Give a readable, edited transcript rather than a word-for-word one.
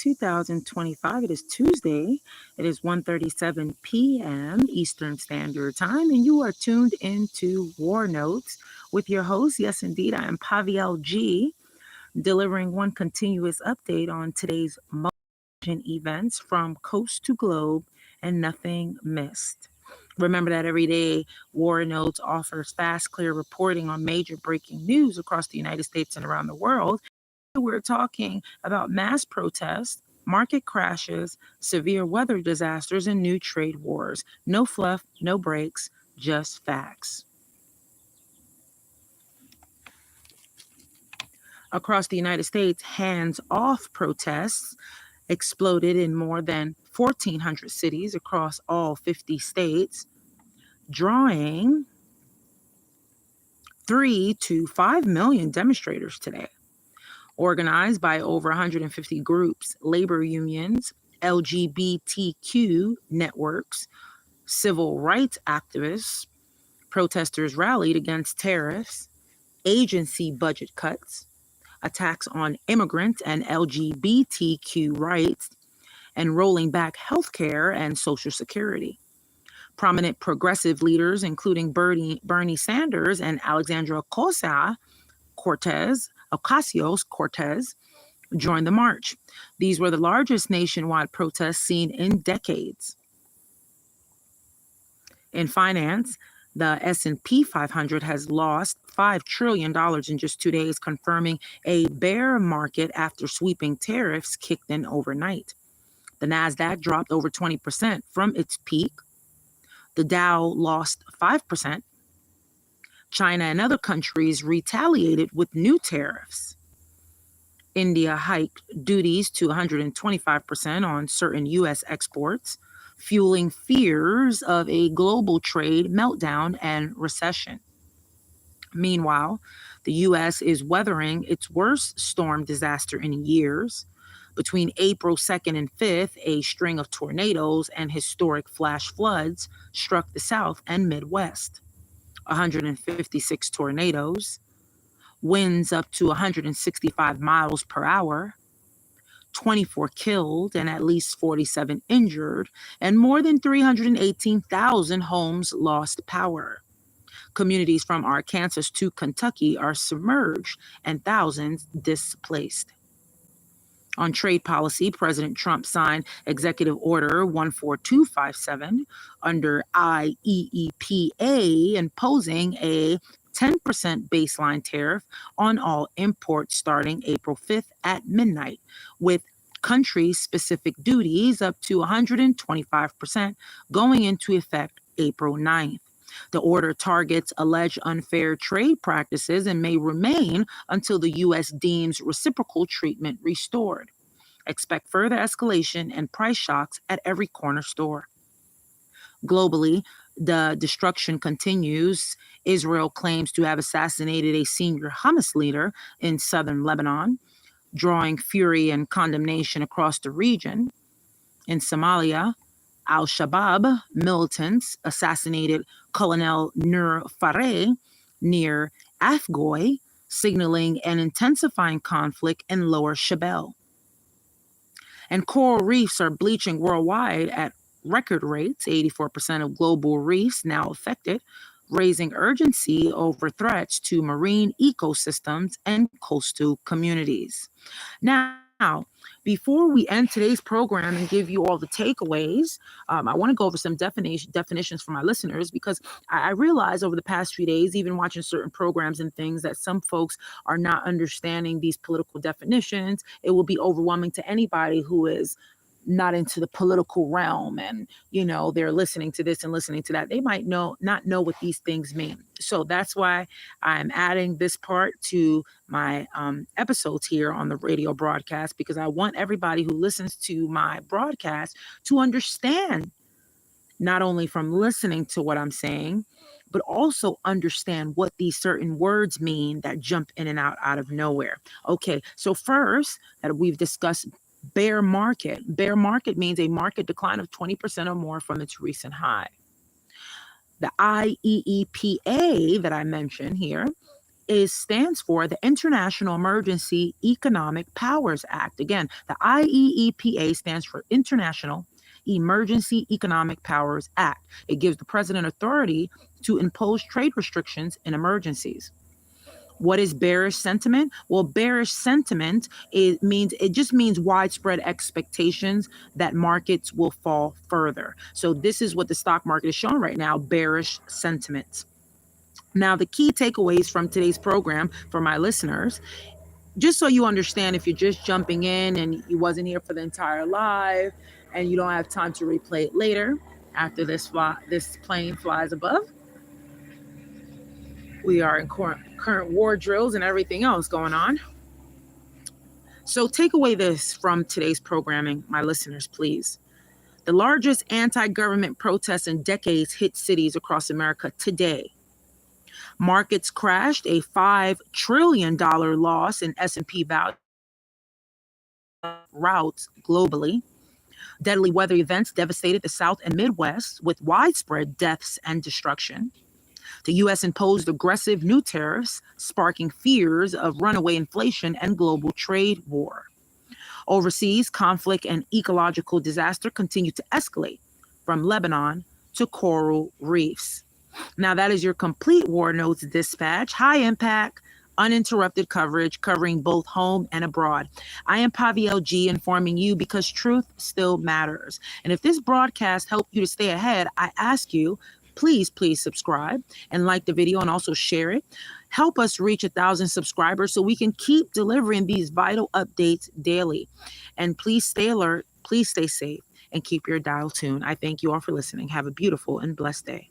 2025. It is Tuesday. It is 1:37 p.m. Eastern Standard Time, and you are tuned into War Notes with your host. Yes, indeed, I am Paviel G, delivering one continuous update on today's motion events from coast to globe and nothing missed. Remember that every day, War Notes offers fast, clear reporting on major breaking news across the United States and around the world. We're talking about mass protests, market crashes, severe weather disasters, and new trade wars. No fluff, no breaks, just facts. Across the United States, hands-off protests exploded in more than 1,400 cities across all 50 states, drawing 3 to 5 million demonstrators today. Organized by over 150 groups, labor unions, LGBTQ networks, civil rights activists, protesters rallied against tariffs, agency budget cuts, attacks on immigrant and LGBTQ rights, and rolling back healthcare and Social Security. Prominent progressive leaders, including Bernie Sanders and Alexandria Ocasio-Cortez, joined the march. These were the largest nationwide protests seen in decades. In finance, the S&P 500 has lost $5 trillion in just 2 days, confirming a bear market after sweeping tariffs kicked in overnight. The Nasdaq dropped over 20% from its peak. The Dow lost 5%. China and other countries retaliated with new tariffs. India hiked duties to 125% on certain U.S. exports, fueling fears of a global trade meltdown and recession. Meanwhile, the U.S. is weathering its worst storm disaster in years. Between April 2nd and 5th, a string of tornadoes and historic flash floods struck the South and Midwest. 156 tornadoes, winds up to 165 miles per hour, 24 killed and at least 47 injured, and more than 318,000 homes lost power. Communities from Arkansas to Kentucky are submerged and thousands displaced. On trade policy, President Trump signed Executive Order 14257 under IEEPA, imposing a 10% baseline tariff on all imports starting April 5th at midnight, with country-specific duties up to 125% going into effect April 9th. The order targets alleged unfair trade practices and may remain until the U.S. deems reciprocal treatment restored. Expect further escalation and price shocks at every corner store. Globally, the destruction continues. Israel claims to have assassinated a senior Hamas leader in southern Lebanon, drawing fury and condemnation across the region. In Somalia, Al-Shabaab militants assassinated Colonel Nur Fareh near Afgoy, signaling an intensifying conflict in Lower Shabelle. And coral reefs are bleaching worldwide at record rates, 84% of global reefs now affected, raising urgency over threats to marine ecosystems and coastal communities. Now, before we end today's program and give you all the takeaways, I want to go over some definitions for my listeners, because I realize over the past few days, even watching certain programs and things, that some folks are not understanding these political definitions. It will be overwhelming to anybody who is not into the political realm, and they're listening to this and listening to that. They might not know what these things mean. So that's why I'm adding this part to my episodes here on the radio broadcast, because I want everybody who listens to my broadcast to understand, not only from listening to what I'm saying, but also understand what these certain words mean that jump in and out of nowhere. Okay, so first, that we've discussed bear market. Bear market means a market decline of 20% or more from its recent high. The IEEPA that I mentioned here stands for the International Emergency Economic Powers Act. Again, the IEEPA stands for International Emergency Economic Powers Act. It gives the president authority to impose trade restrictions in emergencies. What is bearish sentiment? Well, bearish sentiment just means widespread expectations that markets will fall further. So this is what the stock market is showing right now, bearish sentiment. Now, the key takeaways from today's program for my listeners, just so you understand, if you're just jumping in and you wasn't here for the entire live and you don't have time to replay it later after this plane flies above, we are in current war drills and everything else going on. So take away this from today's programming, my listeners, please. The largest anti-government protests in decades hit cities across America today. Markets crashed, a $5 trillion loss in S&P value routes globally. Deadly weather events devastated the South and Midwest with widespread deaths and destruction. The U.S. imposed aggressive new tariffs, sparking fears of runaway inflation and global trade war. Overseas, conflict and ecological disaster continue to escalate, from Lebanon to coral reefs. Now, that is your complete War Notes dispatch. High impact, uninterrupted coverage covering both home and abroad. I am Paviel G, informing you because truth still matters. And if this broadcast helped you to stay ahead, I ask you, please subscribe and like the video and also share it. Help us reach 1,000 subscribers so we can keep delivering these vital updates daily. And please stay alert, please stay safe, and keep your dial tuned. I thank you all for listening. Have a beautiful and blessed day.